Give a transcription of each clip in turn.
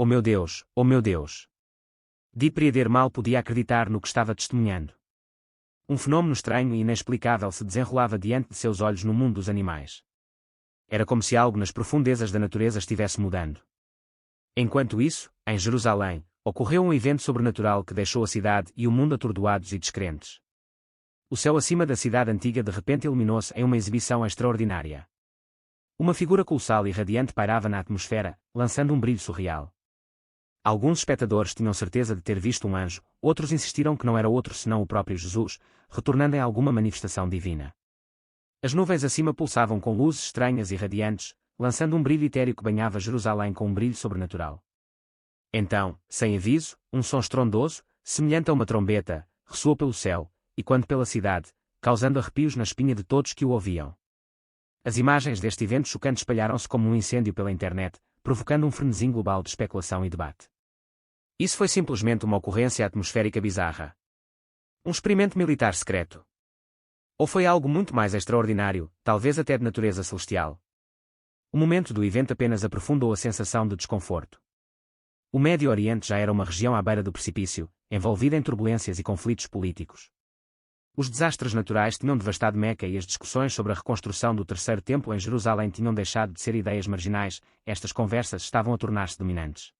Oh meu Deus! Dieprieder mal podia acreditar no que estava testemunhando. Um fenômeno estranho e inexplicável se desenrolava diante de seus olhos no mundo dos animais. Era como se algo nas profundezas da natureza estivesse mudando. Enquanto isso, em Jerusalém, ocorreu um evento sobrenatural que deixou a cidade e o mundo atordoados e descrentes. O céu acima da cidade antiga de repente iluminou-se em uma exibição extraordinária. Uma figura colossal e radiante pairava na atmosfera, lançando um brilho surreal. Alguns espectadores tinham certeza de ter visto um anjo, outros insistiram que não era outro senão o próprio Jesus, retornando em alguma manifestação divina. As nuvens acima pulsavam com luzes estranhas e radiantes, lançando um brilho etéreo que banhava Jerusalém com um brilho sobrenatural. Então, sem aviso, um som estrondoso, semelhante a uma trombeta, ressoou pelo céu, e quando pela cidade, causando arrepios na espinha de todos que o ouviam. As imagens deste evento chocante espalharam-se como um incêndio pela internet, provocando um frenesim global de especulação e debate. Isso foi simplesmente uma ocorrência atmosférica bizarra. Um experimento militar secreto. Ou foi algo muito mais extraordinário, talvez até de natureza celestial. O momento do evento apenas aprofundou a sensação de desconforto. O Médio Oriente já era uma região à beira do precipício, envolvida em turbulências e conflitos políticos. Os desastres naturais tinham devastado Meca e as discussões sobre a reconstrução do Terceiro Templo em Jerusalém tinham deixado de ser ideias marginais, estas conversas estavam a tornar-se dominantes.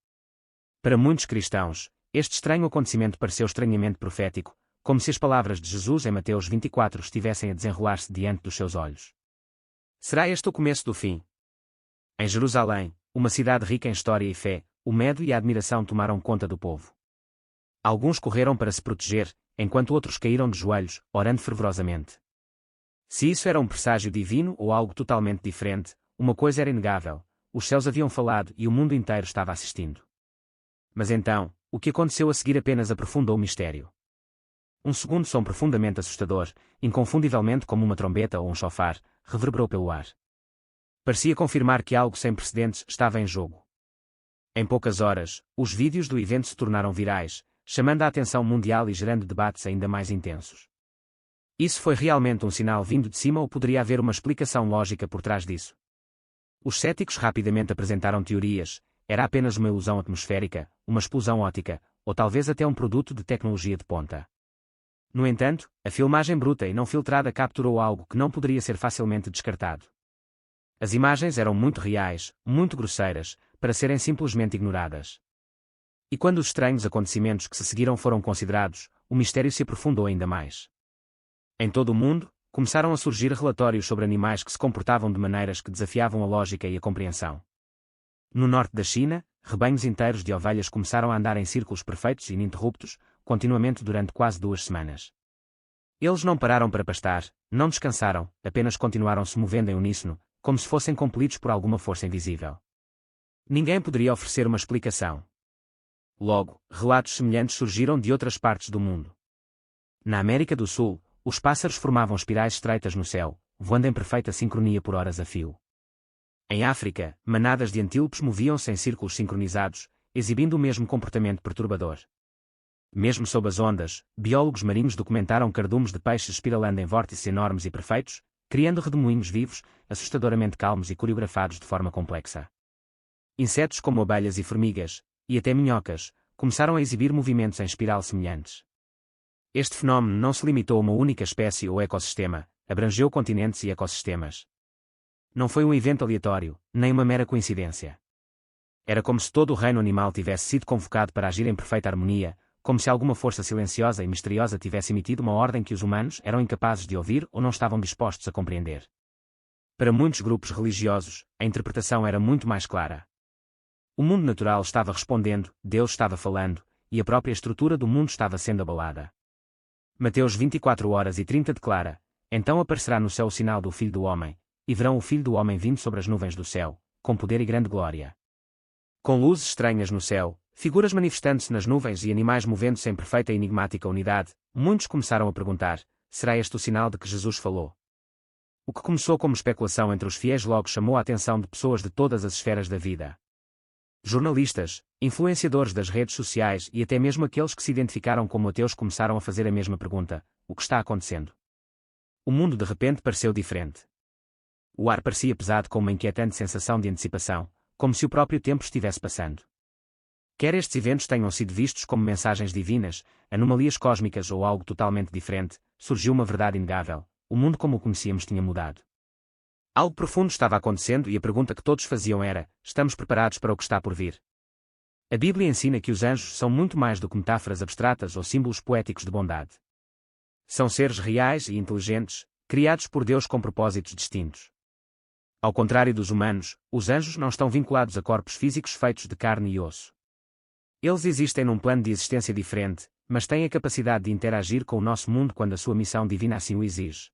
Para muitos cristãos, este estranho acontecimento pareceu estranhamente profético, como se as palavras de Jesus em Mateus 24 estivessem a desenrolar-se diante dos seus olhos. Será este o começo do fim? Em Jerusalém, uma cidade rica em história e fé, o medo e a admiração tomaram conta do povo. Alguns correram para se proteger, enquanto outros caíram de joelhos, orando fervorosamente. Se isso era um presságio divino ou algo totalmente diferente, uma coisa era inegável: os céus haviam falado e o mundo inteiro estava assistindo. Mas então, o que aconteceu a seguir apenas aprofundou o mistério. Um segundo som profundamente assustador, inconfundivelmente como uma trombeta ou um chofar, reverberou pelo ar. Parecia confirmar que algo sem precedentes estava em jogo. Em poucas horas, os vídeos do evento se tornaram virais, chamando a atenção mundial e gerando debates ainda mais intensos. Isso foi realmente um sinal vindo de cima ou poderia haver uma explicação lógica por trás disso? Os céticos rapidamente apresentaram teorias: era apenas uma ilusão atmosférica, uma explosão óptica, ou talvez até um produto de tecnologia de ponta. No entanto, a filmagem bruta e não filtrada capturou algo que não poderia ser facilmente descartado. As imagens eram muito reais, muito grosseiras, para serem simplesmente ignoradas. E quando os estranhos acontecimentos que se seguiram foram considerados, o mistério se aprofundou ainda mais. Em todo o mundo, começaram a surgir relatórios sobre animais que se comportavam de maneiras que desafiavam a lógica e a compreensão. No norte da China, rebanhos inteiros de ovelhas começaram a andar em círculos perfeitos e ininterruptos, continuamente durante quase 2 semanas. Eles não pararam para pastar, não descansaram, apenas continuaram se movendo em uníssono, como se fossem compelidos por alguma força invisível. Ninguém poderia oferecer uma explicação. Logo, relatos semelhantes surgiram de outras partes do mundo. Na América do Sul, os pássaros formavam espirais estreitas no céu, voando em perfeita sincronia por horas a fio. Em África, manadas de antílopes moviam-se em círculos sincronizados, exibindo o mesmo comportamento perturbador. Mesmo sob as ondas, biólogos marinhos documentaram cardumes de peixes espiralando em vórtices enormes e perfeitos, criando redemoinhos vivos, assustadoramente calmos e coreografados de forma complexa. Insetos como abelhas e formigas, e até minhocas, começaram a exibir movimentos em espiral semelhantes. Este fenómeno não se limitou a uma única espécie ou ecossistema, abrangeu continentes e ecossistemas. Não foi um evento aleatório, nem uma mera coincidência. Era como se todo o reino animal tivesse sido convocado para agir em perfeita harmonia, como se alguma força silenciosa e misteriosa tivesse emitido uma ordem que os humanos eram incapazes de ouvir ou não estavam dispostos a compreender. Para muitos grupos religiosos, a interpretação era muito mais clara. O mundo natural estava respondendo, Deus estava falando, e a própria estrutura do mundo estava sendo abalada. Mateus 24h30 declara: então aparecerá no céu o sinal do Filho do Homem, e verão o Filho do Homem vindo sobre as nuvens do céu, com poder e grande glória. Com luzes estranhas no céu, figuras manifestando-se nas nuvens e animais movendo-se em perfeita e enigmática unidade, muitos começaram a perguntar: será este o sinal de que Jesus falou? O que começou como especulação entre os fiéis logo chamou a atenção de pessoas de todas as esferas da vida. Jornalistas, influenciadores das redes sociais e até mesmo aqueles que se identificaram como ateus começaram a fazer a mesma pergunta: o que está acontecendo? O mundo de repente pareceu diferente. O ar parecia pesado com uma inquietante sensação de antecipação, como se o próprio tempo estivesse passando. Quer estes eventos tenham sido vistos como mensagens divinas, anomalias cósmicas ou algo totalmente diferente, surgiu uma verdade inegável: o mundo como o conhecíamos tinha mudado. Algo profundo estava acontecendo e a pergunta que todos faziam era: estamos preparados para o que está por vir? A Bíblia ensina que os anjos são muito mais do que metáforas abstratas ou símbolos poéticos de bondade. São seres reais e inteligentes, criados por Deus com propósitos distintos. Ao contrário dos humanos, os anjos não estão vinculados a corpos físicos feitos de carne e osso. Eles existem num plano de existência diferente, mas têm a capacidade de interagir com o nosso mundo quando a sua missão divina assim o exige.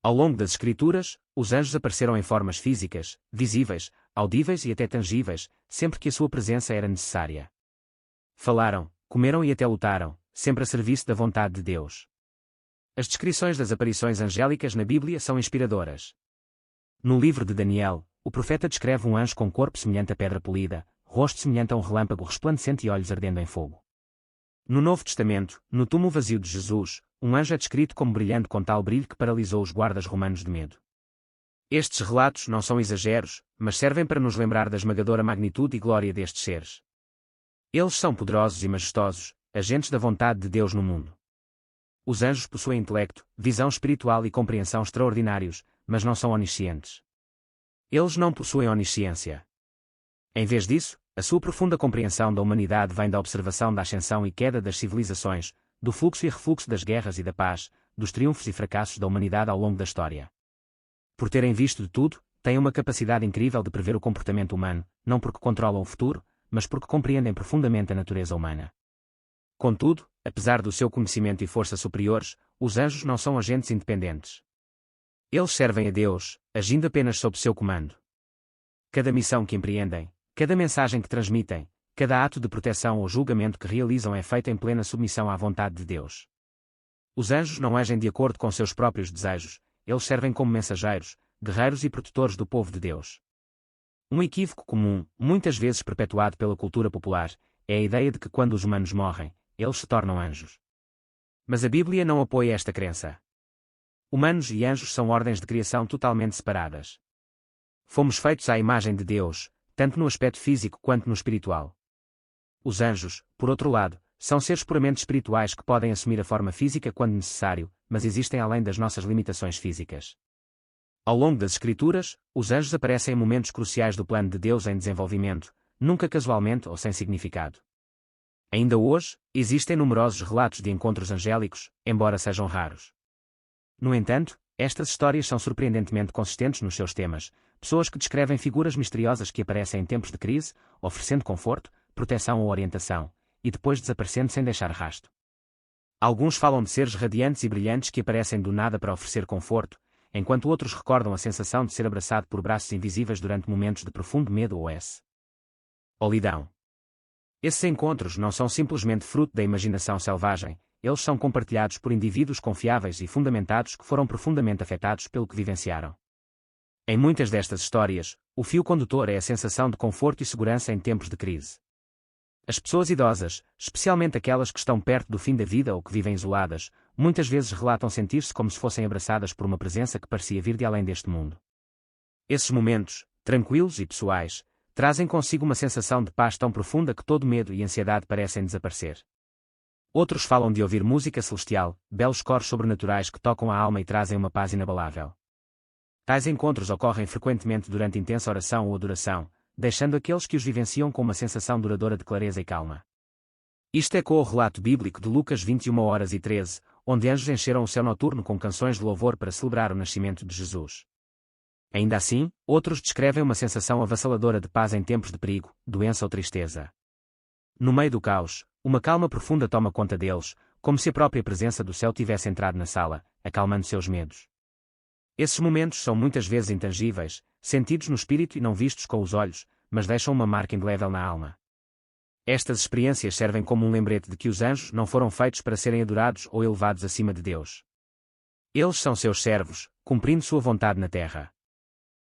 Ao longo das Escrituras, os anjos apareceram em formas físicas, visíveis, audíveis e até tangíveis, sempre que a sua presença era necessária. Falaram, comeram e até lutaram, sempre a serviço da vontade de Deus. As descrições das aparições angélicas na Bíblia são inspiradoras. No livro de Daniel, o profeta descreve um anjo com corpo semelhante a pedra polida, rosto semelhante a um relâmpago resplandecente e olhos ardendo em fogo. No Novo Testamento, no túmulo vazio de Jesus, um anjo é descrito como brilhante com tal brilho que paralisou os guardas romanos de medo. Estes relatos não são exageros, mas servem para nos lembrar da esmagadora magnitude e glória destes seres. Eles são poderosos e majestosos, agentes da vontade de Deus no mundo. Os anjos possuem intelecto, visão espiritual e compreensão extraordinários, mas não são oniscientes. Eles não possuem onisciência. Em vez disso, a sua profunda compreensão da humanidade vem da observação da ascensão e queda das civilizações, do fluxo e refluxo das guerras e da paz, dos triunfos e fracassos da humanidade ao longo da história. Por terem visto de tudo, têm uma capacidade incrível de prever o comportamento humano, não porque controlam o futuro, mas porque compreendem profundamente a natureza humana. Contudo, apesar do seu conhecimento e força superiores, os anjos não são agentes independentes. Eles servem a Deus, agindo apenas sob seu comando. Cada missão que empreendem, cada mensagem que transmitem, cada ato de proteção ou julgamento que realizam é feito em plena submissão à vontade de Deus. Os anjos não agem de acordo com seus próprios desejos, eles servem como mensageiros, guerreiros e protetores do povo de Deus. Um equívoco comum, muitas vezes perpetuado pela cultura popular, é a ideia de que quando os humanos morrem, eles se tornam anjos. Mas a Bíblia não apoia esta crença. Humanos e anjos são ordens de criação totalmente separadas. Fomos feitos à imagem de Deus, tanto no aspecto físico quanto no espiritual. Os anjos, por outro lado, são seres puramente espirituais que podem assumir a forma física quando necessário, mas existem além das nossas limitações físicas. Ao longo das Escrituras, os anjos aparecem em momentos cruciais do plano de Deus em desenvolvimento, nunca casualmente ou sem significado. Ainda hoje, existem numerosos relatos de encontros angélicos, embora sejam raros. No entanto, estas histórias são surpreendentemente consistentes nos seus temas, pessoas que descrevem figuras misteriosas que aparecem em tempos de crise, oferecendo conforto, proteção ou orientação, e depois desaparecendo sem deixar rastro. Alguns falam de seres radiantes e brilhantes que aparecem do nada para oferecer conforto, enquanto outros recordam a sensação de ser abraçado por braços invisíveis durante momentos de profundo medo ou solidão. Esses encontros não são simplesmente fruto da imaginação selvagem, eles são compartilhados por indivíduos confiáveis e fundamentados que foram profundamente afetados pelo que vivenciaram. Em muitas destas histórias, o fio condutor é a sensação de conforto e segurança em tempos de crise. As pessoas idosas, especialmente aquelas que estão perto do fim da vida ou que vivem isoladas, muitas vezes relatam sentir-se como se fossem abraçadas por uma presença que parecia vir de além deste mundo. Esses momentos, tranquilos e pessoais, trazem consigo uma sensação de paz tão profunda que todo medo e ansiedade parecem desaparecer. Outros falam de ouvir música celestial, belos coros sobrenaturais que tocam a alma e trazem uma paz inabalável. Tais encontros ocorrem frequentemente durante intensa oração ou adoração, deixando aqueles que os vivenciam com uma sensação duradoura de clareza e calma. Isto ecoa o relato bíblico de Lucas 21h13, onde anjos encheram o céu noturno com canções de louvor para celebrar o nascimento de Jesus. Ainda assim, outros descrevem uma sensação avassaladora de paz em tempos de perigo, doença ou tristeza. No meio do caos, uma calma profunda toma conta deles, como se a própria presença do céu tivesse entrado na sala, acalmando seus medos. Esses momentos são muitas vezes intangíveis, sentidos no espírito e não vistos com os olhos, mas deixam uma marca indelével na alma. Estas experiências servem como um lembrete de que os anjos não foram feitos para serem adorados ou elevados acima de Deus. Eles são seus servos, cumprindo sua vontade na terra.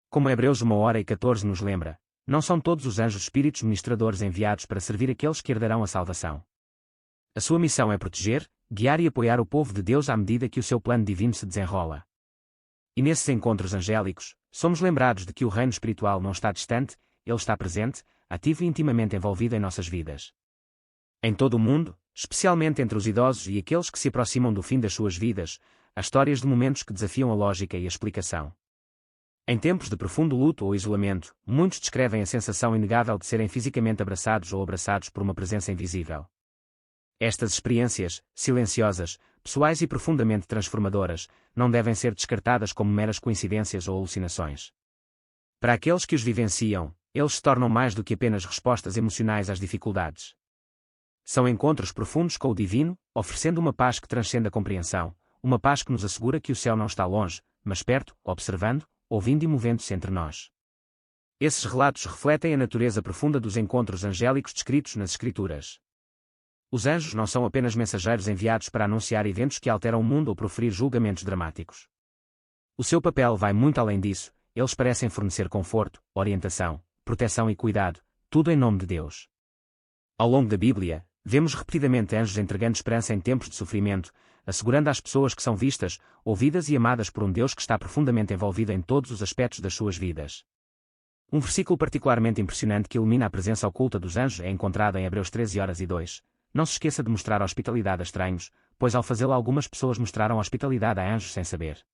Como Hebreus 1h14 nos lembra, não são todos os anjos espíritos ministradores enviados para servir aqueles que herdarão a salvação. A sua missão é proteger, guiar e apoiar o povo de Deus à medida que o seu plano divino se desenrola. E nesses encontros angélicos, somos lembrados de que o reino espiritual não está distante, ele está presente, ativo e intimamente envolvido em nossas vidas. Em todo o mundo, especialmente entre os idosos e aqueles que se aproximam do fim das suas vidas, há histórias de momentos que desafiam a lógica e a explicação. Em tempos de profundo luto ou isolamento, muitos descrevem a sensação inegável de serem fisicamente abraçados ou abraçados por uma presença invisível. Estas experiências, silenciosas, pessoais e profundamente transformadoras, não devem ser descartadas como meras coincidências ou alucinações. Para aqueles que os vivenciam, eles se tornam mais do que apenas respostas emocionais às dificuldades. São encontros profundos com o divino, oferecendo uma paz que transcende a compreensão, uma paz que nos assegura que o céu não está longe, mas perto, observando, ouvindo e movendo-se entre nós. Esses relatos refletem a natureza profunda dos encontros angélicos descritos nas Escrituras. Os anjos não são apenas mensageiros enviados para anunciar eventos que alteram o mundo ou proferir julgamentos dramáticos. O seu papel vai muito além disso, eles parecem fornecer conforto, orientação, proteção e cuidado, tudo em nome de Deus. Ao longo da Bíblia, vemos repetidamente anjos entregando esperança em tempos de sofrimento, assegurando às pessoas que são vistas, ouvidas e amadas por um Deus que está profundamente envolvido em todos os aspectos das suas vidas. Um versículo particularmente impressionante que ilumina a presença oculta dos anjos é encontrado em Hebreus 13:2. Não se esqueça de mostrar hospitalidade a estranhos, pois ao fazê-lo algumas pessoas mostraram hospitalidade a anjos sem saber.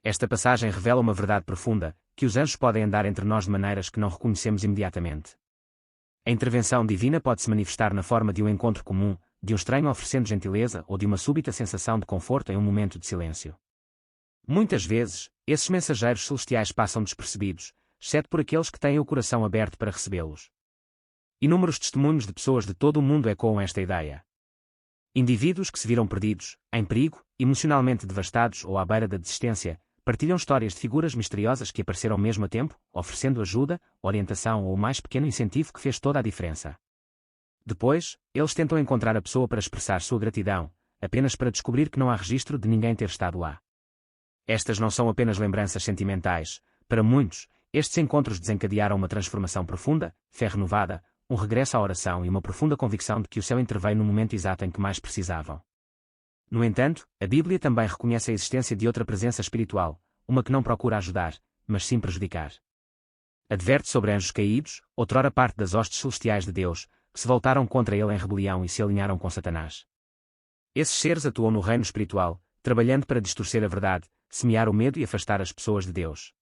Esta passagem revela uma verdade profunda, que os anjos podem andar entre nós de maneiras que não reconhecemos imediatamente. A intervenção divina pode se manifestar na forma de um encontro comum, de um estranho oferecendo gentileza ou de uma súbita sensação de conforto em um momento de silêncio. Muitas vezes, esses mensageiros celestiais passam despercebidos, exceto por aqueles que têm o coração aberto para recebê-los. Inúmeros testemunhos de pessoas de todo o mundo ecoam esta ideia. Indivíduos que se viram perdidos, em perigo, emocionalmente devastados ou à beira da desistência, partilham histórias de figuras misteriosas que apareceram mesmo a tempo, oferecendo ajuda, orientação ou o mais pequeno incentivo que fez toda a diferença. Depois, eles tentam encontrar a pessoa para expressar sua gratidão, apenas para descobrir que não há registro de ninguém ter estado lá. Estas não são apenas lembranças sentimentais, para muitos, estes encontros desencadearam uma transformação profunda, fé renovada, um regresso à oração e uma profunda convicção de que o céu interveio no momento exato em que mais precisavam. No entanto, a Bíblia também reconhece a existência de outra presença espiritual, uma que não procura ajudar, mas sim prejudicar. Adverte sobre anjos caídos, outrora parte das hostes celestiais de Deus, que se voltaram contra ele em rebelião e se alinharam com Satanás. Esses seres atuam no reino espiritual, trabalhando para distorcer a verdade, semear o medo e afastar as pessoas de Deus.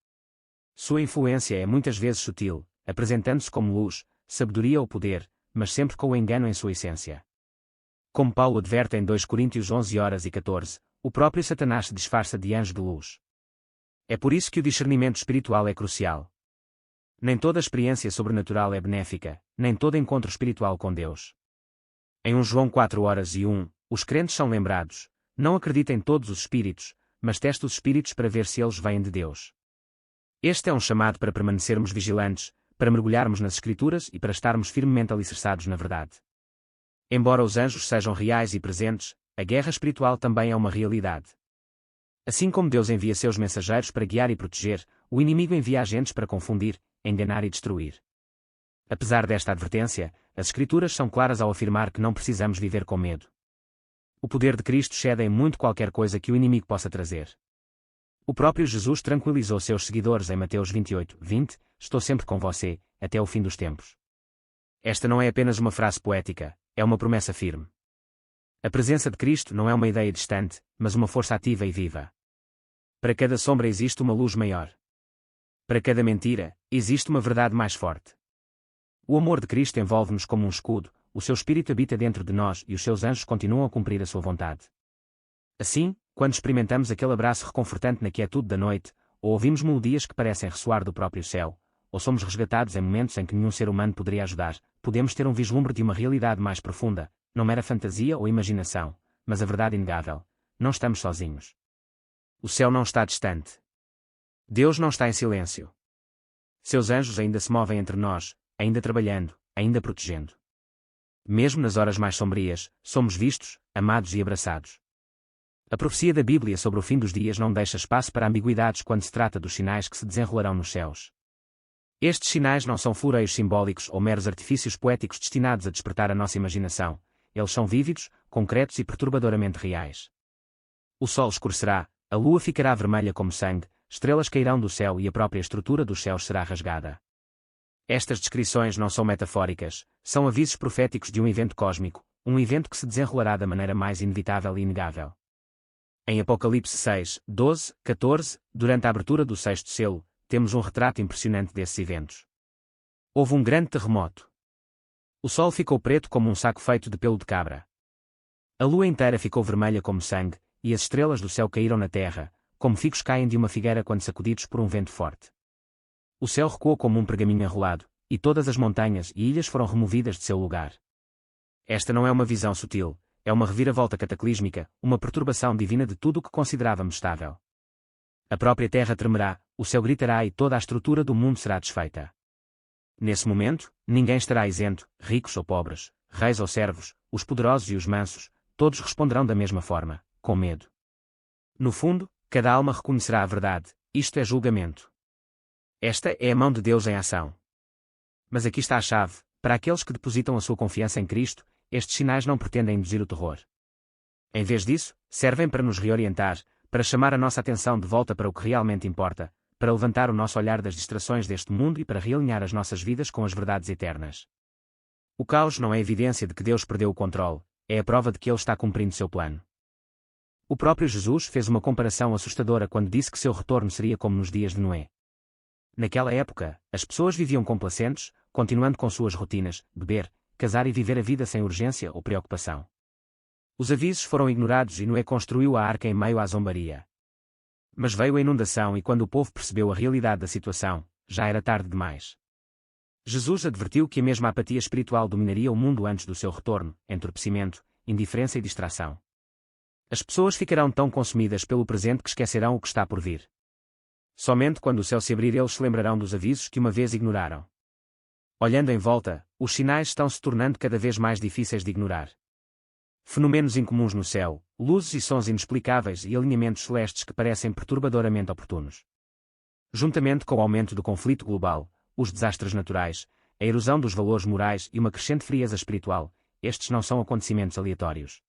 Sua influência é muitas vezes sutil, apresentando-se como luz, sabedoria ou poder, mas sempre com o engano em sua essência. Como Paulo adverte em 2 Coríntios 11:14, o próprio Satanás se disfarça de anjo de luz. É por isso que o discernimento espiritual é crucial. Nem toda experiência sobrenatural é benéfica, nem todo encontro espiritual com Deus. Em 1 João 4:1, os crentes são lembrados: não acreditem em todos os espíritos, mas teste os espíritos para ver se eles vêm de Deus. Este é um chamado para permanecermos vigilantes, para mergulharmos nas Escrituras e para estarmos firmemente alicerçados na verdade. Embora os anjos sejam reais e presentes, a guerra espiritual também é uma realidade. Assim como Deus envia seus mensageiros para guiar e proteger, o inimigo envia agentes para confundir, enganar e destruir. Apesar desta advertência, as Escrituras são claras ao afirmar que não precisamos viver com medo. O poder de Cristo excede em muito qualquer coisa que o inimigo possa trazer. O próprio Jesus tranquilizou seus seguidores em Mateus 28:20, estou sempre com você, até o fim dos tempos. Esta não é apenas uma frase poética, é uma promessa firme. A presença de Cristo não é uma ideia distante, mas uma força ativa e viva. Para cada sombra existe uma luz maior. Para cada mentira, existe uma verdade mais forte. O amor de Cristo envolve-nos como um escudo, o seu Espírito habita dentro de nós e os seus anjos continuam a cumprir a sua vontade. Assim, quando experimentamos aquele abraço reconfortante na quietude da noite, ou ouvimos melodias que parecem ressoar do próprio céu, ou somos resgatados em momentos em que nenhum ser humano poderia ajudar, podemos ter um vislumbre de uma realidade mais profunda, não mera fantasia ou imaginação, mas a verdade inegável: não estamos sozinhos. O céu não está distante. Deus não está em silêncio. Seus anjos ainda se movem entre nós, ainda trabalhando, ainda protegendo. Mesmo nas horas mais sombrias, somos vistos, amados e abraçados. A profecia da Bíblia sobre o fim dos dias não deixa espaço para ambiguidades quando se trata dos sinais que se desenrolarão nos céus. Estes sinais não são floreios simbólicos ou meros artifícios poéticos destinados a despertar a nossa imaginação, eles são vívidos, concretos e perturbadoramente reais. O sol escurecerá, a lua ficará vermelha como sangue, estrelas cairão do céu e a própria estrutura dos céus será rasgada. Estas descrições não são metafóricas, são avisos proféticos de um evento cósmico, um evento que se desenrolará da maneira mais inevitável e inegável. Em Apocalipse 6, 12, 14, durante a abertura do sexto selo, temos um retrato impressionante desses eventos. Houve um grande terremoto. O sol ficou preto como um saco feito de pelo de cabra. A lua inteira ficou vermelha como sangue, e as estrelas do céu caíram na terra, como figos caem de uma figueira quando sacudidos por um vento forte. O céu recuou como um pergaminho enrolado, e todas as montanhas e ilhas foram removidas de seu lugar. Esta não é uma visão sutil, é uma reviravolta cataclísmica, uma perturbação divina de tudo o que considerávamos estável. A própria terra tremerá, o céu gritará e toda a estrutura do mundo será desfeita. Nesse momento, ninguém estará isento, ricos ou pobres, reis ou servos, os poderosos e os mansos, todos responderão da mesma forma, com medo. No fundo, cada alma reconhecerá a verdade, isto é julgamento. Esta é a mão de Deus em ação. Mas aqui está a chave: para aqueles que depositam a sua confiança em Cristo, estes sinais não pretendem induzir o terror. Em vez disso, servem para nos reorientar, para chamar a nossa atenção de volta para o que realmente importa, para levantar o nosso olhar das distrações deste mundo e para realinhar as nossas vidas com as verdades eternas. O caos não é evidência de que Deus perdeu o controle, é a prova de que Ele está cumprindo seu plano. O próprio Jesus fez uma comparação assustadora quando disse que seu retorno seria como nos dias de Noé. Naquela época, as pessoas viviam complacentes, continuando com suas rotinas, beber, casar e viver a vida sem urgência ou preocupação. Os avisos foram ignorados e Noé construiu a arca em meio à zombaria. Mas veio a inundação e quando o povo percebeu a realidade da situação, já era tarde demais. Jesus advertiu que a mesma apatia espiritual dominaria o mundo antes do seu retorno, entorpecimento, indiferença e distração. As pessoas ficarão tão consumidas pelo presente que esquecerão o que está por vir. Somente quando o céu se abrir eles se lembrarão dos avisos que uma vez ignoraram. Olhando em volta, os sinais estão se tornando cada vez mais difíceis de ignorar. Fenômenos incomuns no céu, luzes e sons inexplicáveis e alinhamentos celestes que parecem perturbadoramente oportunos. Juntamente com o aumento do conflito global, os desastres naturais, a erosão dos valores morais e uma crescente frieza espiritual, estes não são acontecimentos aleatórios.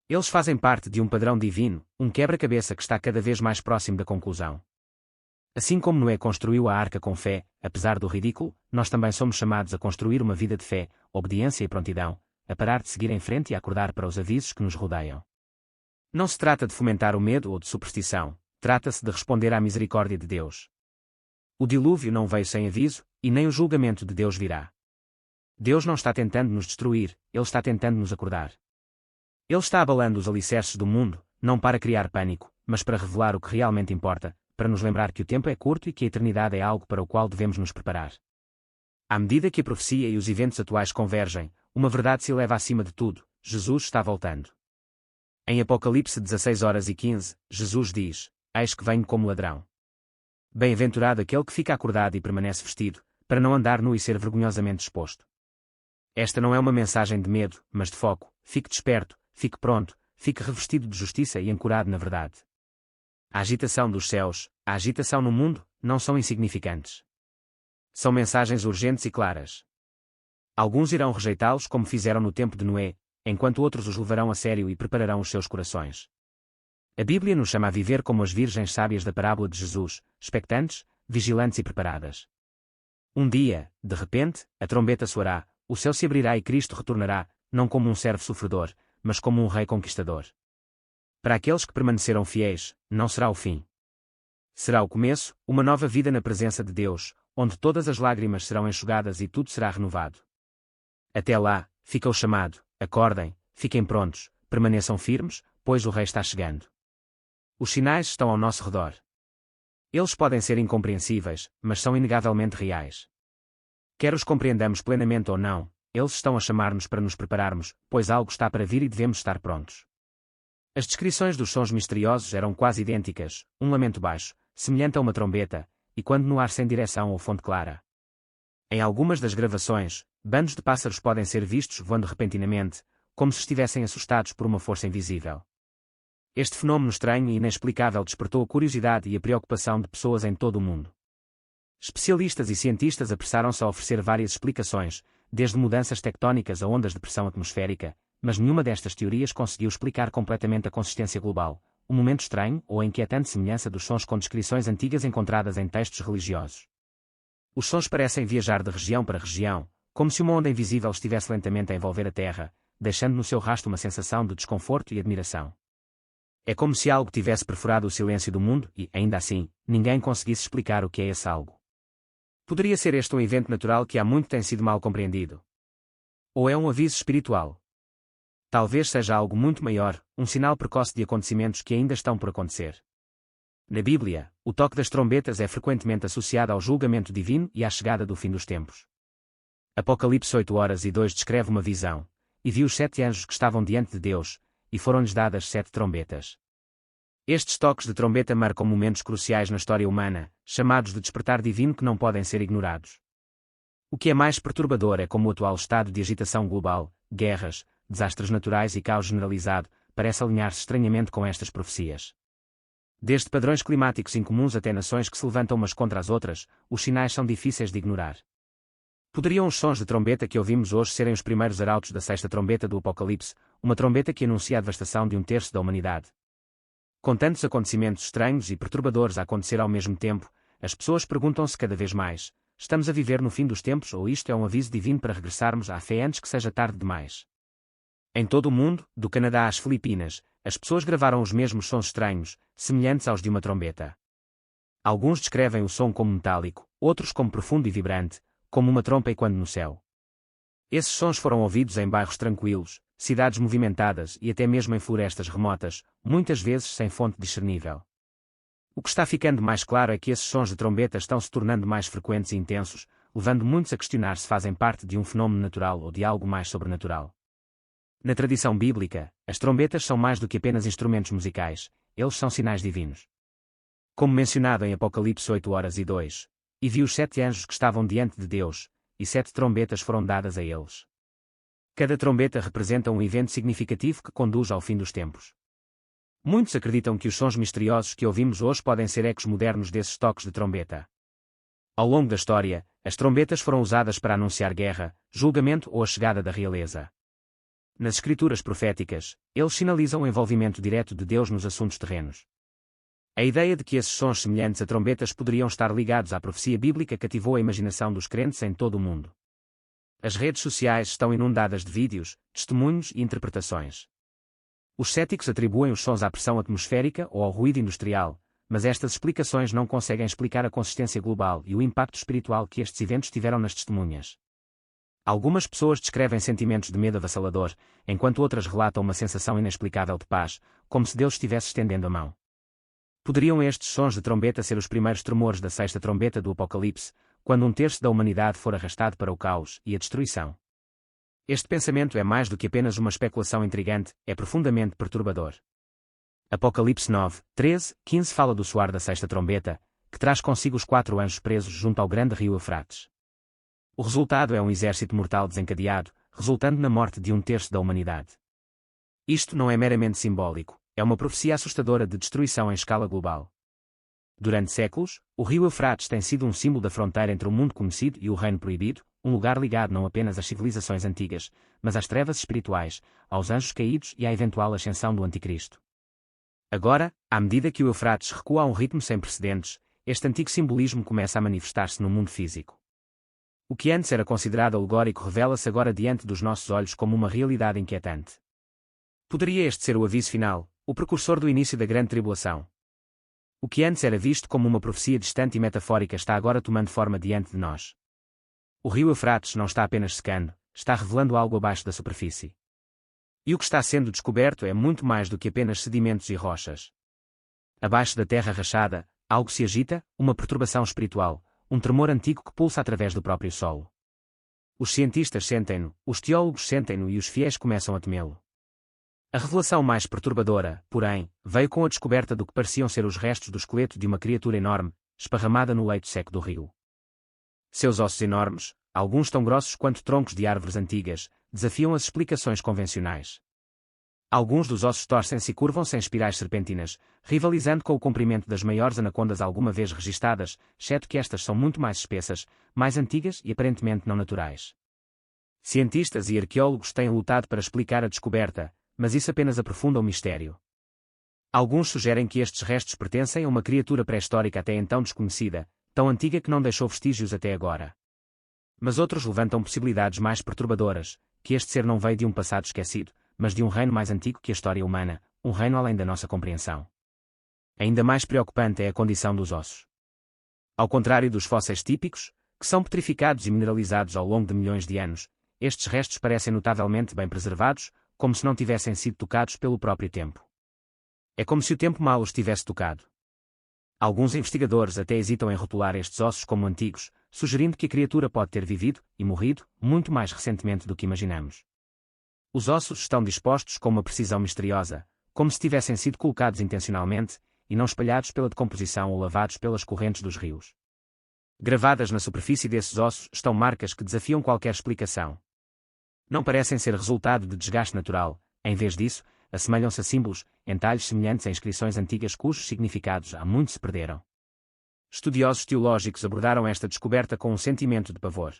Eles fazem parte de um padrão divino, um quebra-cabeça que está cada vez mais próximo da conclusão. Assim como Noé construiu a arca com fé, apesar do ridículo, nós também somos chamados a construir uma vida de fé, obediência e prontidão, a parar de seguir em frente e a acordar para os avisos que nos rodeiam. Não se trata de fomentar o medo ou de superstição, trata-se de responder à misericórdia de Deus. O dilúvio não veio sem aviso, e nem o julgamento de Deus virá. Deus não está tentando nos destruir, Ele está tentando nos acordar. Ele está abalando os alicerces do mundo, não para criar pânico, mas para revelar o que realmente importa, para nos lembrar que o tempo é curto e que a eternidade é algo para o qual devemos nos preparar. À medida que a profecia e os eventos atuais convergem, uma verdade se eleva acima de tudo: Jesus está voltando. Em Apocalipse 16:15, Jesus diz: Eis que venho como ladrão. Bem-aventurado aquele que fica acordado e permanece vestido, para não andar nu e ser vergonhosamente exposto. Esta não é uma mensagem de medo, mas de foco: fique desperto, fique pronto, fique revestido de justiça e ancorado na verdade. A agitação dos céus, a agitação no mundo, não são insignificantes. São mensagens urgentes e claras. Alguns irão rejeitá-los como fizeram no tempo de Noé, enquanto outros os levarão a sério e prepararão os seus corações. A Bíblia nos chama a viver como as virgens sábias da parábola de Jesus, expectantes, vigilantes e preparadas. Um dia, de repente, a trombeta soará, o céu se abrirá e Cristo retornará, não como um servo sofredor, mas como um rei conquistador. Para aqueles que permaneceram fiéis, não será o fim. Será o começo, uma nova vida na presença de Deus, onde todas as lágrimas serão enxugadas e tudo será renovado. Até lá, fica o chamado: acordem, fiquem prontos, permaneçam firmes, pois o Rei está chegando. Os sinais estão ao nosso redor. Eles podem ser incompreensíveis, mas são inegavelmente reais. Quer os compreendamos plenamente ou não, eles estão a chamar-nos para nos prepararmos, pois algo está para vir e devemos estar prontos. As descrições dos sons misteriosos eram quase idênticas: um lamento baixo, semelhante a uma trombeta, e quando no ar sem direção ou fonte clara. Em algumas das gravações, bandos de pássaros podem ser vistos voando repentinamente, como se estivessem assustados por uma força invisível. Este fenômeno estranho e inexplicável despertou a curiosidade e a preocupação de pessoas em todo o mundo. Especialistas e cientistas apressaram-se a oferecer várias explicações, desde mudanças tectónicas a ondas de pressão atmosférica, mas nenhuma destas teorias conseguiu explicar completamente a consistência global, o momento estranho ou a inquietante semelhança dos sons com descrições antigas encontradas em textos religiosos. Os sons parecem viajar de região para região, como se uma onda invisível estivesse lentamente a envolver a Terra, deixando no seu rastro uma sensação de desconforto e admiração. É como se algo tivesse perfurado o silêncio do mundo e, ainda assim, ninguém conseguisse explicar o que é esse algo. Poderia ser este um evento natural que há muito tem sido mal compreendido? Ou é um aviso espiritual? Talvez seja algo muito maior, um sinal precoce de acontecimentos que ainda estão por acontecer. Na Bíblia, o toque das trombetas é frequentemente associado ao julgamento divino e à chegada do fim dos tempos. Apocalipse 8:2 descreve uma visão, e viu os 7 anjos que estavam diante de Deus, e foram-lhes dadas 7 trombetas. Estes toques de trombeta marcam momentos cruciais na história humana, chamados de despertar divino que não podem ser ignorados. O que é mais perturbador é como o atual estado de agitação global, guerras, desastres naturais e caos generalizado, parece alinhar-se estranhamente com estas profecias. Desde padrões climáticos incomuns até nações que se levantam umas contra as outras, os sinais são difíceis de ignorar. Poderiam os sons de trombeta que ouvimos hoje serem os primeiros arautos da 6ª trombeta do Apocalipse, uma trombeta que anuncia a devastação de 1/3 da humanidade? Com tantos acontecimentos estranhos e perturbadores a acontecer ao mesmo tempo, as pessoas perguntam-se cada vez mais: estamos a viver no fim dos tempos ou isto é um aviso divino para regressarmos à fé antes que seja tarde demais? Em todo o mundo, do Canadá às Filipinas, as pessoas gravaram os mesmos sons estranhos, semelhantes aos de uma trombeta. Alguns descrevem o som como metálico, outros como profundo e vibrante, como uma trompa ecoando no céu. Esses sons foram ouvidos em bairros tranquilos, cidades movimentadas e até mesmo em florestas remotas, muitas vezes sem fonte discernível. O que está ficando mais claro é que esses sons de trombeta estão se tornando mais frequentes e intensos, levando muitos a questionar se fazem parte de um fenómeno natural ou de algo mais sobrenatural. Na tradição bíblica, as trombetas são mais do que apenas instrumentos musicais, eles são sinais divinos. Como mencionado em Apocalipse 8:2, e viu os 7 anjos que estavam diante de Deus, e 7 trombetas foram dadas a eles. Cada trombeta representa um evento significativo que conduz ao fim dos tempos. Muitos acreditam que os sons misteriosos que ouvimos hoje podem ser ecos modernos desses toques de trombeta. Ao longo da história, as trombetas foram usadas para anunciar guerra, julgamento ou a chegada da realeza. Nas escrituras proféticas, eles sinalizam o envolvimento direto de Deus nos assuntos terrenos. A ideia de que esses sons semelhantes a trombetas poderiam estar ligados à profecia bíblica cativou a imaginação dos crentes em todo o mundo. As redes sociais estão inundadas de vídeos, testemunhos e interpretações. Os céticos atribuem os sons à pressão atmosférica ou ao ruído industrial, mas estas explicações não conseguem explicar a consistência global e o impacto espiritual que estes eventos tiveram nas testemunhas. Algumas pessoas descrevem sentimentos de medo avassalador, enquanto outras relatam uma sensação inexplicável de paz, como se Deus estivesse estendendo a mão. Poderiam estes sons de trombeta ser os primeiros tremores da 6ª trombeta do Apocalipse, quando 1/3 da humanidade for arrastado para o caos e a destruição? Este pensamento é mais do que apenas uma especulação intrigante, é profundamente perturbador. Apocalipse 9:13-15 fala do soar da 6ª trombeta, que traz consigo os 4 anjos presos junto ao grande rio Eufrates. O resultado é um exército mortal desencadeado, resultando na morte de 1/3 da humanidade. Isto não é meramente simbólico, é uma profecia assustadora de destruição em escala global. Durante séculos, o rio Eufrates tem sido um símbolo da fronteira entre o mundo conhecido e o reino proibido, um lugar ligado não apenas às civilizações antigas, mas às trevas espirituais, aos anjos caídos e à eventual ascensão do Anticristo. Agora, à medida que o Eufrates recua a um ritmo sem precedentes, este antigo simbolismo começa a manifestar-se no mundo físico. O que antes era considerado alegórico revela-se agora diante dos nossos olhos como uma realidade inquietante. Poderia este ser o aviso final, o precursor do início da grande tribulação? O que antes era visto como uma profecia distante e metafórica está agora tomando forma diante de nós. O rio Eufrates não está apenas secando, está revelando algo abaixo da superfície. E o que está sendo descoberto é muito mais do que apenas sedimentos e rochas. Abaixo da terra rachada, algo se agita, uma perturbação espiritual, um tremor antigo que pulsa através do próprio solo. Os cientistas sentem-no, os teólogos sentem-no e os fiéis começam a temê-lo. A revelação mais perturbadora, porém, veio com a descoberta do que pareciam ser os restos do esqueleto de uma criatura enorme, esparramada no leito seco do rio. Seus ossos enormes, alguns tão grossos quanto troncos de árvores antigas, desafiam as explicações convencionais. Alguns dos ossos torcem-se e curvam-se em espirais serpentinas, rivalizando com o comprimento das maiores anacondas alguma vez registadas, exceto que estas são muito mais espessas, mais antigas e aparentemente não naturais. Cientistas e arqueólogos têm lutado para explicar a descoberta, mas isso apenas aprofunda o mistério. Alguns sugerem que estes restos pertencem a uma criatura pré-histórica até então desconhecida, tão antiga que não deixou vestígios até agora. Mas outros levantam possibilidades mais perturbadoras, que este ser não veio de um passado esquecido, mas de um reino mais antigo que a história humana, um reino além da nossa compreensão. Ainda mais preocupante é a condição dos ossos. Ao contrário dos fósseis típicos, que são petrificados e mineralizados ao longo de milhões de anos, estes restos parecem notavelmente bem preservados, como se não tivessem sido tocados pelo próprio tempo. É como se o tempo mal os tivesse tocado. Alguns investigadores até hesitam em rotular estes ossos como antigos, sugerindo que a criatura pode ter vivido e morrido muito mais recentemente do que imaginamos. Os ossos estão dispostos com uma precisão misteriosa, como se tivessem sido colocados intencionalmente, e não espalhados pela decomposição ou lavados pelas correntes dos rios. Gravadas na superfície desses ossos estão marcas que desafiam qualquer explicação. Não parecem ser resultado de desgaste natural, em vez disso, assemelham-se a símbolos, entalhes semelhantes a inscrições antigas cujos significados há muito se perderam. Estudiosos teológicos abordaram esta descoberta com um sentimento de pavor.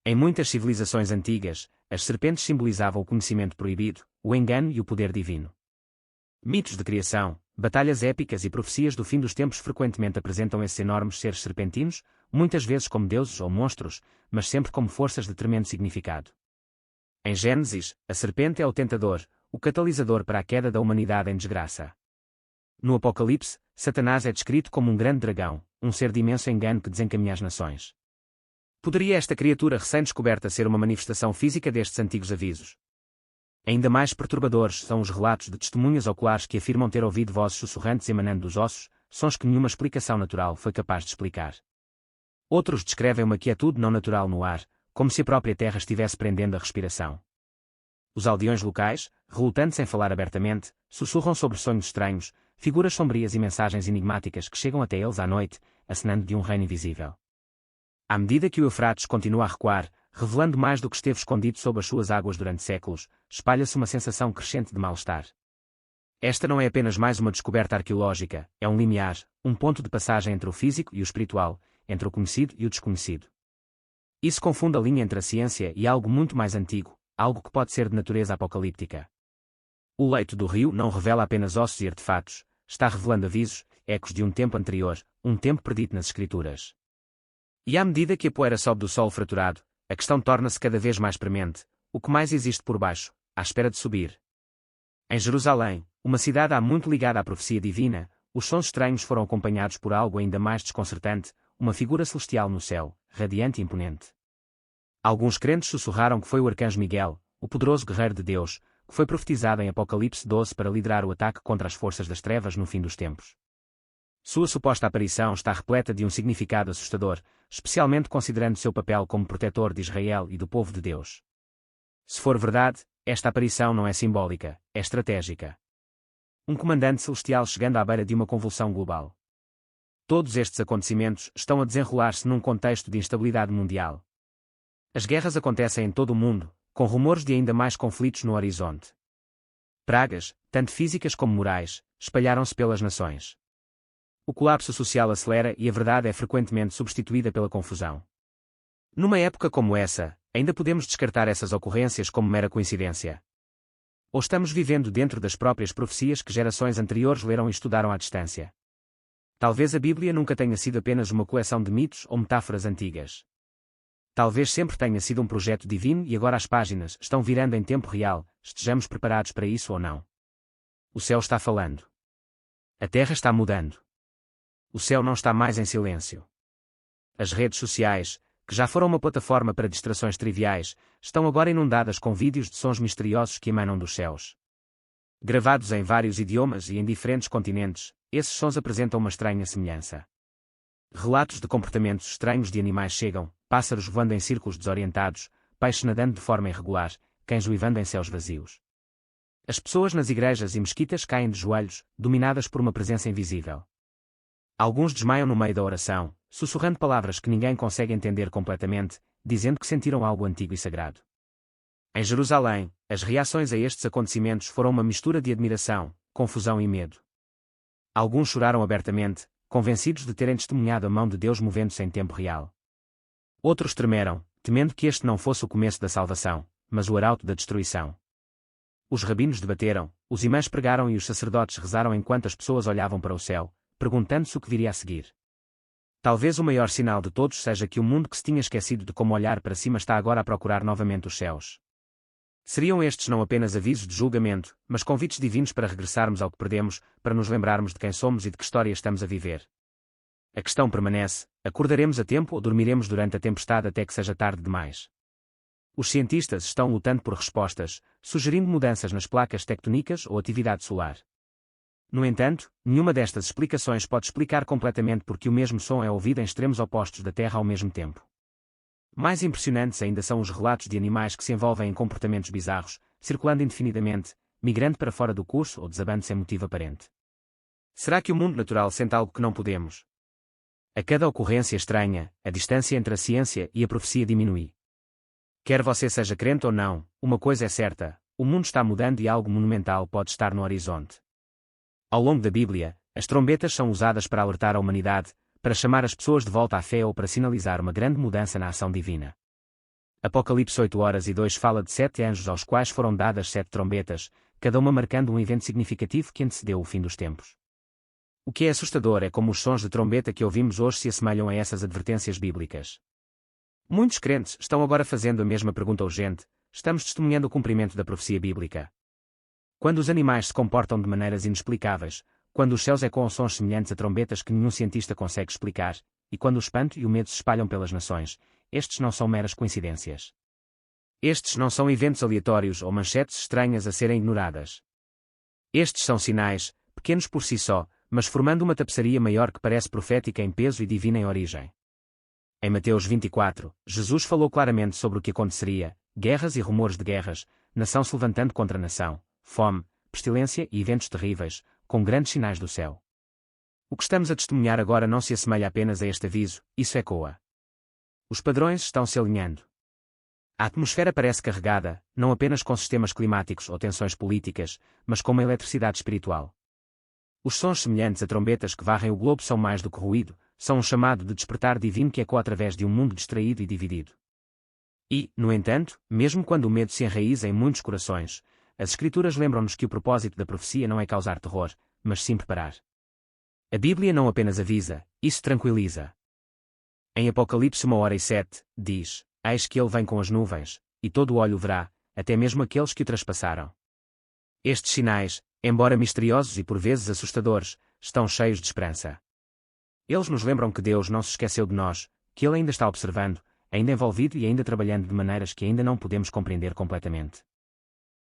Em muitas civilizações antigas, as serpentes simbolizavam o conhecimento proibido, o engano e o poder divino. Mitos de criação, batalhas épicas e profecias do fim dos tempos frequentemente apresentam esses enormes seres serpentinos, muitas vezes como deuses ou monstros, mas sempre como forças de tremendo significado. Em Gênesis, a serpente é o tentador, o catalisador para a queda da humanidade em desgraça. No Apocalipse, Satanás é descrito como um grande dragão, um ser de imenso engano que desencaminha as nações. Poderia esta criatura recém-descoberta ser uma manifestação física destes antigos avisos? Ainda mais perturbadores são os relatos de testemunhas oculares que afirmam ter ouvido vozes sussurrantes emanando dos ossos, sons que nenhuma explicação natural foi capaz de explicar. Outros descrevem uma quietude não natural no ar, como se a própria terra estivesse prendendo a respiração. Os aldeões locais, relutantes em falar abertamente, sussurram sobre sonhos estranhos, figuras sombrias e mensagens enigmáticas que chegam até eles à noite, acenando de um reino invisível. À medida que o Eufrates continua a recuar, revelando mais do que esteve escondido sob as suas águas durante séculos, espalha-se uma sensação crescente de mal-estar. Esta não é apenas mais uma descoberta arqueológica, é um limiar, um ponto de passagem entre o físico e o espiritual, entre o conhecido e o desconhecido. Isso confunde a linha entre a ciência e algo muito mais antigo, algo que pode ser de natureza apocalíptica. O leito do rio não revela apenas ossos e artefatos, está revelando avisos, ecos de um tempo anterior, um tempo perdido nas escrituras. E à medida que a poeira sobe do solo fraturado, a questão torna-se cada vez mais premente: o que mais existe por baixo, à espera de subir? Em Jerusalém, uma cidade há muito ligada à profecia divina, os sons estranhos foram acompanhados por algo ainda mais desconcertante, uma figura celestial no céu, radiante e imponente. Alguns crentes sussurraram que foi o arcanjo Miguel, o poderoso guerreiro de Deus, que foi profetizado em Apocalipse 12 para liderar o ataque contra as forças das trevas no fim dos tempos. Sua suposta aparição está repleta de um significado assustador, especialmente considerando seu papel como protetor de Israel e do povo de Deus. Se for verdade, esta aparição não é simbólica, é estratégica. Um comandante celestial chegando à beira de uma convulsão global. Todos estes acontecimentos estão a desenrolar-se num contexto de instabilidade mundial. As guerras acontecem em todo o mundo, com rumores de ainda mais conflitos no horizonte. Pragas, tanto físicas como morais, espalharam-se pelas nações. O colapso social acelera e a verdade é frequentemente substituída pela confusão. Numa época como essa, ainda podemos descartar essas ocorrências como mera coincidência? Ou estamos vivendo dentro das próprias profecias que gerações anteriores leram e estudaram à distância? Talvez a Bíblia nunca tenha sido apenas uma coleção de mitos ou metáforas antigas. Talvez sempre tenha sido um projeto divino e agora as páginas estão virando em tempo real, estejamos preparados para isso ou não. O céu está falando. A terra está mudando. O céu não está mais em silêncio. As redes sociais, que já foram uma plataforma para distrações triviais, estão agora inundadas com vídeos de sons misteriosos que emanam dos céus. Gravados em vários idiomas e em diferentes continentes, esses sons apresentam uma estranha semelhança. Relatos de comportamentos estranhos de animais chegam, pássaros voando em círculos desorientados, peixes nadando de forma irregular, cães uivando em céus vazios. As pessoas nas igrejas e mesquitas caem de joelhos, dominadas por uma presença invisível. Alguns desmaiam no meio da oração, sussurrando palavras que ninguém consegue entender completamente, dizendo que sentiram algo antigo e sagrado. Em Jerusalém, as reações a estes acontecimentos foram uma mistura de admiração, confusão e medo. Alguns choraram abertamente, convencidos de terem testemunhado a mão de Deus movendo-se em tempo real. Outros tremeram, temendo que este não fosse o começo da salvação, mas o arauto da destruição. Os rabinos debateram, os imãs pregaram e os sacerdotes rezaram enquanto as pessoas olhavam para o céu, perguntando-se o que viria a seguir. Talvez o maior sinal de todos seja que o mundo que se tinha esquecido de como olhar para cima está agora a procurar novamente os céus. Seriam estes não apenas avisos de julgamento, mas convites divinos para regressarmos ao que perdemos, para nos lembrarmos de quem somos e de que história estamos a viver. A questão permanece: acordaremos a tempo ou dormiremos durante a tempestade até que seja tarde demais? Os cientistas estão lutando por respostas, sugerindo mudanças nas placas tectónicas ou atividade solar. No entanto, nenhuma destas explicações pode explicar completamente porque o mesmo som é ouvido em extremos opostos da Terra ao mesmo tempo. Mais impressionantes ainda são os relatos de animais que se envolvem em comportamentos bizarros, circulando indefinidamente, migrando para fora do curso ou desabando sem motivo aparente. Será que o mundo natural sente algo que não podemos? A cada ocorrência estranha, a distância entre a ciência e a profecia diminui. Quer você seja crente ou não, uma coisa é certa: o mundo está mudando e algo monumental pode estar no horizonte. Ao longo da Bíblia, as trombetas são usadas para alertar a humanidade, para chamar as pessoas de volta à fé ou para sinalizar uma grande mudança na ação divina. Apocalipse 8:2 fala de 7 anjos aos quais foram dadas 7 trombetas, cada uma marcando um evento significativo que antecedeu o fim dos tempos. O que é assustador é como os sons de trombeta que ouvimos hoje se assemelham a essas advertências bíblicas. Muitos crentes estão agora fazendo a mesma pergunta urgente: estamos testemunhando o cumprimento da profecia bíblica? Quando os animais se comportam de maneiras inexplicáveis, quando os céus ecoam sons semelhantes a trombetas que nenhum cientista consegue explicar, e quando o espanto e o medo se espalham pelas nações, estes não são meras coincidências. Estes não são eventos aleatórios ou manchetes estranhas a serem ignoradas. Estes são sinais, pequenos por si só, mas formando uma tapeçaria maior que parece profética em peso e divina em origem. Em Mateus 24, Jesus falou claramente sobre o que aconteceria: guerras e rumores de guerras, nação se levantando contra nação, fome, pestilência e eventos terríveis, com grandes sinais do céu. O que estamos a testemunhar agora não se assemelha apenas a este aviso, isso ecoa. Os padrões estão se alinhando. A atmosfera parece carregada, não apenas com sistemas climáticos ou tensões políticas, mas com uma eletricidade espiritual. Os sons semelhantes a trombetas que varrem o globo são mais do que ruído, são um chamado de despertar divino que ecoa através de um mundo distraído e dividido. E, no entanto, mesmo quando o medo se enraiza em muitos corações, as Escrituras lembram-nos que o propósito da profecia não é causar terror, mas sim preparar. A Bíblia não apenas avisa, isso tranquiliza. Em Apocalipse 1:7, diz: eis que ele vem com as nuvens, e todo o olho o verá, até mesmo aqueles que o traspassaram. Estes sinais, embora misteriosos e por vezes assustadores, estão cheios de esperança. Eles nos lembram que Deus não se esqueceu de nós, que Ele ainda está observando, ainda envolvido e ainda trabalhando de maneiras que ainda não podemos compreender completamente.